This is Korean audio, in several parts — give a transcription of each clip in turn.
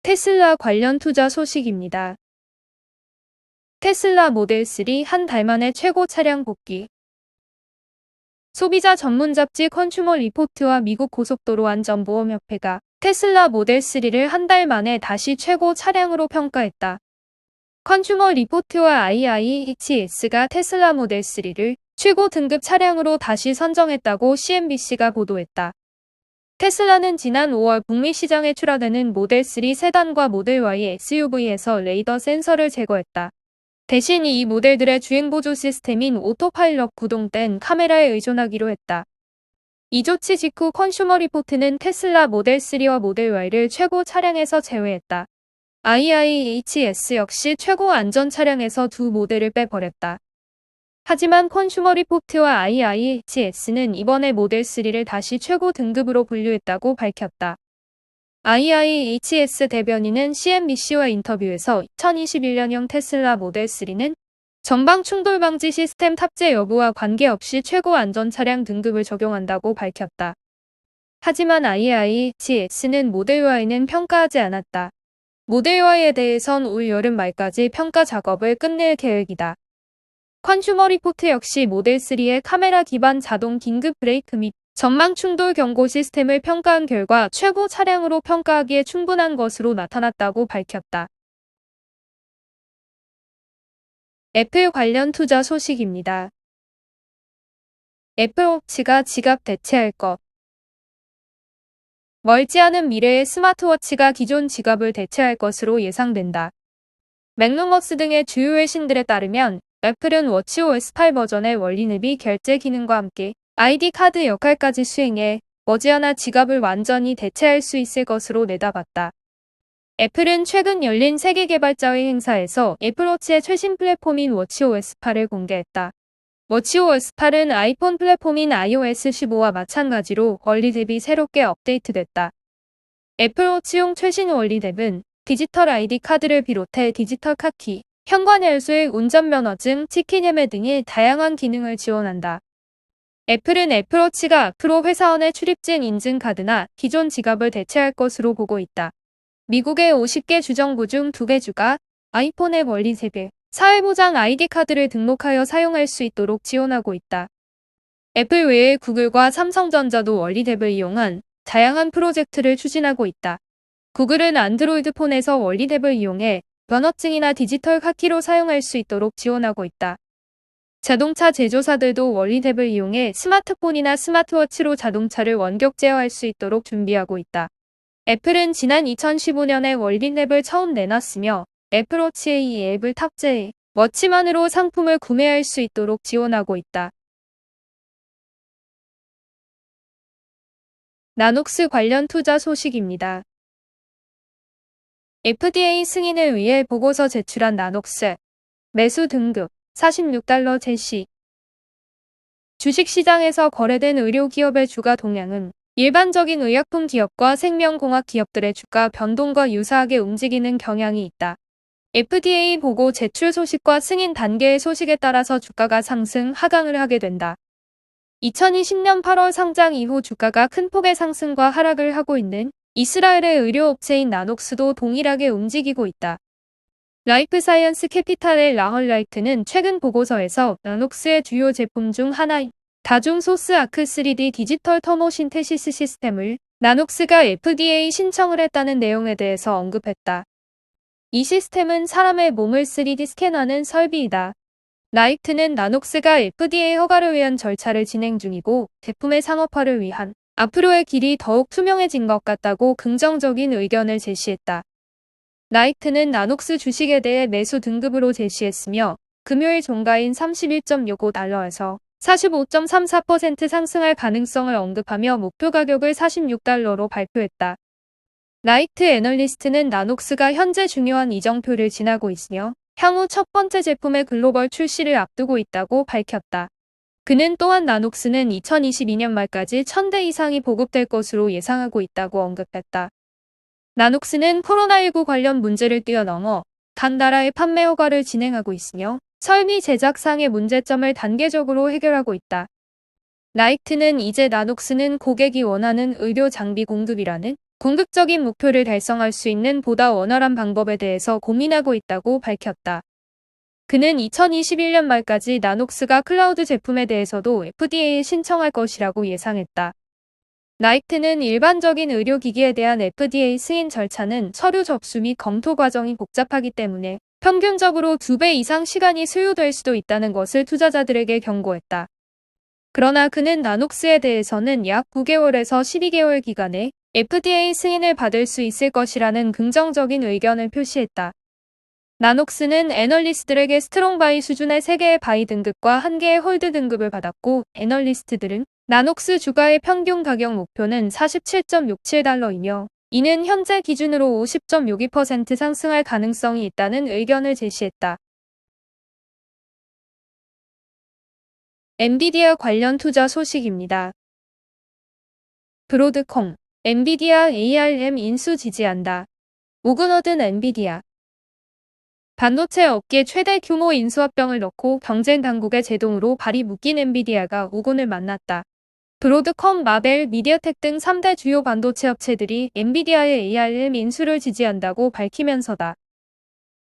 테슬라 관련 투자 소식입니다. 테슬라 모델 3 한 달 만에 최고 차량 복귀. 소비자 전문 잡지 컨슈머 리포트와 미국 고속도로 안전보험협회가 테슬라 모델 3를 한 달 만에 다시 최고 차량으로 평가했다. 컨슈머 리포트와 IIHS가 테슬라 모델 3를 최고 등급 차량으로 다시 선정했다고 CNBC가 보도했다. 테슬라는 지난 5월 북미 시장에 출하되는 모델 3 세단과 모델 Y SUV에서 레이더 센서를 제거했다. 대신 이 모델들의 주행 보조 시스템인 오토파일럿 구동된 카메라에 의존하기로 했다. 이 조치 직후 컨슈머 리포트는 테슬라 모델 3와 모델 Y를 최고 차량에서 제외했다. IIHS 역시 최고 안전 차량에서 두 모델을 빼버렸다. 하지만 컨슈머 리포트와 IIHS는 이번에 모델 3를 다시 최고 등급으로 분류했다고 밝혔다. IIHS 대변인은 CNBC와 인터뷰에서 2021년형 테슬라 모델 3는 전방 충돌 방지 시스템 탑재 여부와 관계없이 최고 안전 차량 등급을 적용한다고 밝혔다. 하지만 IIHS는 모델 Y는 평가하지 않았다. 모델 Y에 대해선 올 여름 말까지 평가 작업을 끝낼 계획이다. 컨슈머 리포트 역시 모델 3의 카메라 기반 자동 긴급 브레이크 및 전방 충돌 경고 시스템을 평가한 결과 최고 차량으로 평가하기에 충분한 것으로 나타났다고 밝혔다. 애플 관련 투자 소식입니다. 애플워치가 지갑 대체할 것. 멀지 않은 미래에 스마트워치가 기존 지갑을 대체할 것으로 예상된다. 맥루머스 등의 주요 외신들에 따르면 애플은 워치OS 8 버전의 원리내비 결제 기능과 함께 ID 카드 역할까지 수행해 머지않아 지갑을 완전히 대체할 수 있을 것으로 내다봤다. 애플은 최근 열린 세계 개발자회 행사에서 애플워치의 최신 플랫폼인 워치OS 8을 공개했다. 워치OS 8은 아이폰 플랫폼인 iOS 15와 마찬가지로 원리 대비 새롭게 업데이트됐다. 애플워치용 최신 원리 탭은 디지털 ID 카드를 비롯해 디지털 카키, 현관 열쇠, 운전면허증, 치킨 예매 등의 다양한 기능을 지원한다. 애플은 애플워치가 앞으로 회사원의 출입증 인증 카드나 기존 지갑을 대체할 것으로 보고 있다. 미국의 50개 주정부 중 2개 주가 아이폰의 원리 3개, 사회보장 ID 카드를 등록하여 사용할 수 있도록 지원하고 있다. 애플 외에 구글과 삼성전자도 원리 탭을 이용한 다양한 프로젝트를 추진하고 있다. 구글은 안드로이드 폰에서 원리 탭을 이용해 면허증이나 디지털 카키로 사용할 수 있도록 지원하고 있다. 자동차 제조사들도 원리 탭을 이용해 스마트폰이나 스마트워치로 자동차를 원격 제어할 수 있도록 준비하고 있다. 애플은 지난 2015년에 원리 탭을 처음 내놨으며 애플워치에 이 앱을 탑재해 워치만으로 상품을 구매할 수 있도록 지원하고 있다. 나녹스 관련 투자 소식입니다. FDA 승인을 위해 보고서 제출한 나녹스. 매수 등급 $46 제시. 주식시장에서 거래된 의료기업의 주가 동향은 일반적인 의약품 기업과 생명공학 기업들의 주가 변동과 유사하게 움직이는 경향이 있다. FDA 보고 제출 소식과 승인 단계의 소식에 따라서 주가가 상승, 하강을 하게 된다. 2020년 8월 상장 이후 주가가 큰 폭의 상승과 하락을 하고 있는 이스라엘의 의료업체인 나녹스도 동일하게 움직이고 있다. 라이프 사이언스 캐피탈의 라헐 라이트는 최근 보고서에서 나녹스의 주요 제품 중 하나인 다중 소스 아크 3D 디지털 터모 신테시스 시스템을 나녹스가 FDA 신청을 했다는 내용에 대해서 언급했다. 이 시스템은 사람의 몸을 3D 스캔하는 설비이다. 라이트는 나녹스가 FDA 허가를 위한 절차를 진행 중이고 제품의 상업화를 위한 앞으로의 길이 더욱 투명해진 것 같다고 긍정적인 의견을 제시했다. 라이트는 나녹스 주식에 대해 매수 등급으로 제시했으며 금요일 종가인 $31.65에서 45.34% 상승할 가능성을 언급하며 목표 가격을 $46로 발표했다. 라이트 애널리스트는 나녹스가 현재 중요한 이정표를 지나고 있으며 향후 첫 번째 제품의 글로벌 출시를 앞두고 있다고 밝혔다. 그는 또한 나녹스는 2022년 말까지 1000대 이상이 보급될 것으로 예상하고 있다고 언급했다. 나녹스는 코로나19 관련 문제를 뛰어넘어 각 나라의 판매 허가를 진행하고 있으며 설비 제작상의 문제점을 단계적으로 해결하고 있다. 라이트는 이제 나녹스는 고객이 원하는 의료 장비 공급이라는 궁극적인 목표를 달성할 수 있는 보다 원활한 방법에 대해서 고민하고 있다고 밝혔다. 그는 2021년 말까지 나녹스가 클라우드 제품에 대해서도 FDA에 신청할 것이라고 예상했다. 나이트는 일반적인 의료기기에 대한 FDA 승인 절차는 서류 접수 및 검토 과정이 복잡하기 때문에 평균적으로 2배 이상 시간이 소요될 수도 있다는 것을 투자자들에게 경고했다. 그러나 그는 나녹스에 대해서는 약 9개월에서 12개월 기간에 FDA 승인을 받을 수 있을 것이라는 긍정적인 의견을 표시했다. 나녹스는 애널리스트들에게 스트롱 바이 수준의 3개의 바이 등급과 1개의 홀드 등급을 받았고, 애널리스트들은 나녹스 주가의 평균 가격 목표는 47.67달러이며 이는 현재 기준으로 50.62% 상승할 가능성이 있다는 의견을 제시했다. 엔비디아 관련 투자 소식입니다. 브로드콤, 엔비디아 ARM 인수 지지한다. 오그너든 엔비디아. 반도체 업계 최대 규모 인수합병을 넣고 경쟁 당국의 제동으로 발이 묶인 엔비디아가 오곤을 만났다. 브로드컴, 마벨, 미디어텍 등 3대 주요 반도체 업체들이 엔비디아의 ARM 인수를 지지한다고 밝히면서다.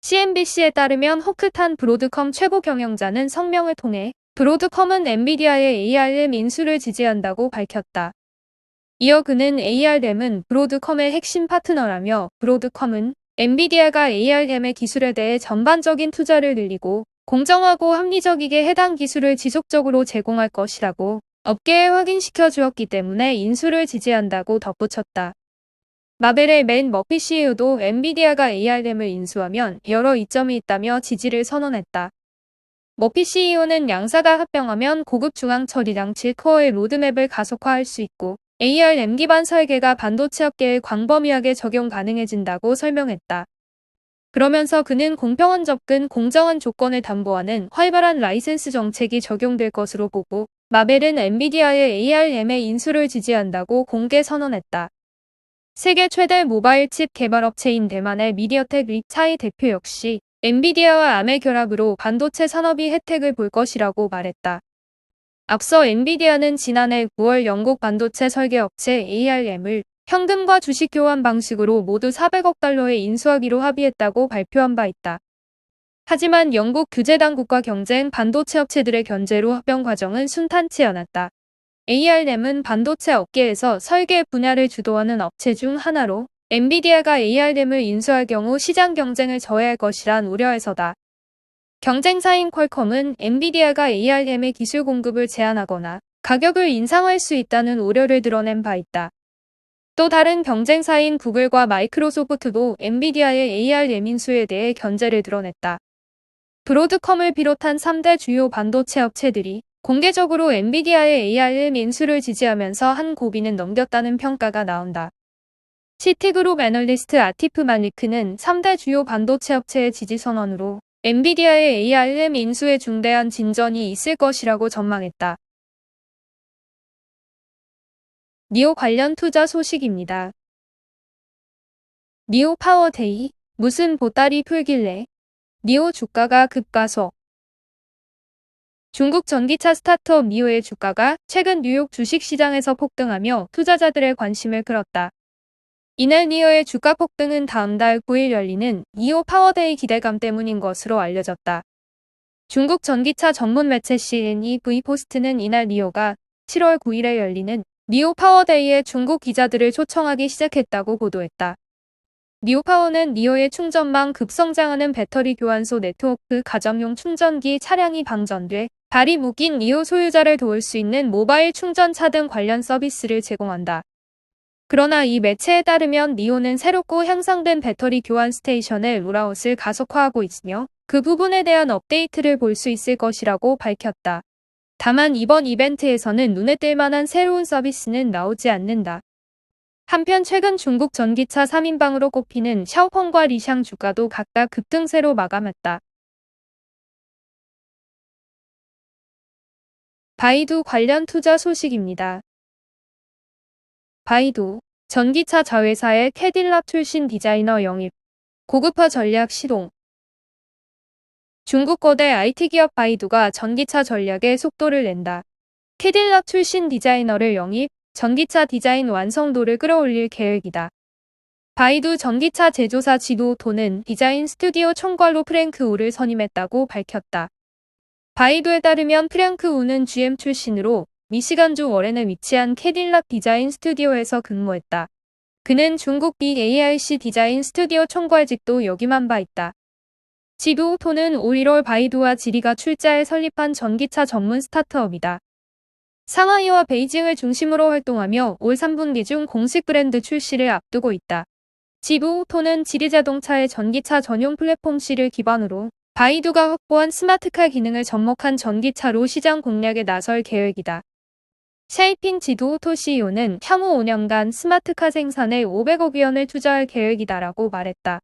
CNBC에 따르면 호크탄 브로드컴 최고 경영자는 성명을 통해 브로드컴은 엔비디아의 ARM 인수를 지지한다고 밝혔다. 이어 그는 ARM은 브로드컴의 핵심 파트너라며 브로드컴은 엔비디아가 ARM의 기술에 대해 전반적인 투자를 늘리고 공정하고 합리적이게 해당 기술을 지속적으로 제공할 것이라고 업계에 확인시켜 주었기 때문에 인수를 지지한다고 덧붙였다. 마벨의 맨 머피 CEO도 엔비디아가 ARM을 인수하면 여러 이점이 있다며 지지를 선언했다. 머피 CEO는 양사가 합병하면 고급 중앙 처리 장치 코어의 로드맵을 가속화할 수 있고 ARM 기반 설계가 반도체 업계에 광범위하게 적용 가능해진다고 설명했다. 그러면서 그는 공평한 접근, 공정한 조건을 담보하는 활발한 라이센스 정책이 적용될 것으로 보고 마벨은 엔비디아의 ARM의 인수를 지지한다고 공개 선언했다. 세계 최대 모바일 칩 개발업체인 대만의 미디어텍 리 차이 대표 역시 엔비디아와 암의 결합으로 반도체 산업이 혜택을 볼 것이라고 말했다. 앞서 엔비디아는 지난해 9월 영국 반도체 설계업체 ARM을 현금과 주식 교환 방식으로 모두 400억 달러에 인수하기로 합의했다고 발표한 바 있다. 하지만 영국 규제당국과 경쟁 반도체 업체들의 견제로 합병 과정은 순탄치 않았다. ARM은 반도체 업계에서 설계 분야를 주도하는 업체 중 하나로 엔비디아가 ARM을 인수할 경우 시장 경쟁을 저해할 것이란 우려에서다. 경쟁사인 퀄컴은 엔비디아가 ARM의 기술 공급을 제한하거나 가격을 인상할 수 있다는 우려를 드러낸 바 있다. 또 다른 경쟁사인 구글과 마이크로소프트도 엔비디아의 ARM 인수에 대해 견제를 드러냈다. 브로드컴을 비롯한 3대 주요 반도체 업체들이 공개적으로 엔비디아의 ARM 인수를 지지하면서 한 고비는 넘겼다는 평가가 나온다. 시티그룹 애널리스트 아티프 말리크는 3대 주요 반도체 업체의 지지 선언으로 엔비디아의 ARM 인수에 중대한 진전이 있을 것이라고 전망했다. 니오 관련 투자 소식입니다. 니오 파워데이, 무슨 보따리 풀길래? 니오 주가가 급가속. 중국 전기차 스타트업 니오의 주가가 최근 뉴욕 주식시장에서 폭등하며 투자자들의 관심을 끌었다. 이날 니오의 주가 폭등은 다음 달 9일 열리는 니오 파워데이 기대감 때문인 것으로 알려졌다. 중국 전기차 전문 매체 CNEV 포스트는 이날 니오가 7월 9일에 열리는 니오 파워데이에 중국 기자들을 초청하기 시작했다고 보도했다. 니오 파워는 니오의 충전망 급성장하는 배터리 교환소 네트워크 가정용 충전기 차량이 방전돼 발이 묶인 니오 소유자를 도울 수 있는 모바일 충전차 등 관련 서비스를 제공한다. 그러나 이 매체에 따르면 니오는 새롭고 향상된 배터리 교환 스테이션의 롤아웃을 가속화하고 있으며 그 부분에 대한 업데이트를 볼 수 있을 것이라고 밝혔다. 다만 이번 이벤트에서는 눈에 띌 만한 새로운 서비스는 나오지 않는다. 한편 최근 중국 전기차 3인방으로 꼽히는 샤오펑과 리샹 주가도 각각 급등세로 마감했다. 바이두 관련 투자 소식입니다. 바이두, 전기차 자회사의 캐딜락 출신 디자이너 영입, 고급화 전략 시동. 중국 거대 IT 기업 바이두가 전기차 전략에 속도를 낸다. 캐딜락 출신 디자이너를 영입, 전기차 디자인 완성도를 끌어올릴 계획이다. 바이두 전기차 제조사 지도토는 디자인 스튜디오 총괄로 프랭크 우를 선임했다고 밝혔다. 바이두에 따르면 프랭크 우는 GM 출신으로 미시간주 워렌에 위치한 캐딜락 디자인 스튜디오에서 근무했다. 그는 중국 BARC 디자인 스튜디오 총괄직도 역임한 바 있다. 지도토는 올 1월 바이두와 지리가 출자해 설립한 전기차 전문 스타트업이다. 상하이와 베이징을 중심으로 활동하며 올 3분기 중 공식 브랜드 출시를 앞두고 있다. 지도토는 지리자동차의 전기차 전용 플랫폼 C를 기반으로 바이두가 확보한 스마트카 기능을 접목한 전기차로 시장 공략에 나설 계획이다. 샤이핑 지도토 CEO는 향후 5년간 스마트카 생산에 500억 위원을 투자할 계획이다라고 말했다.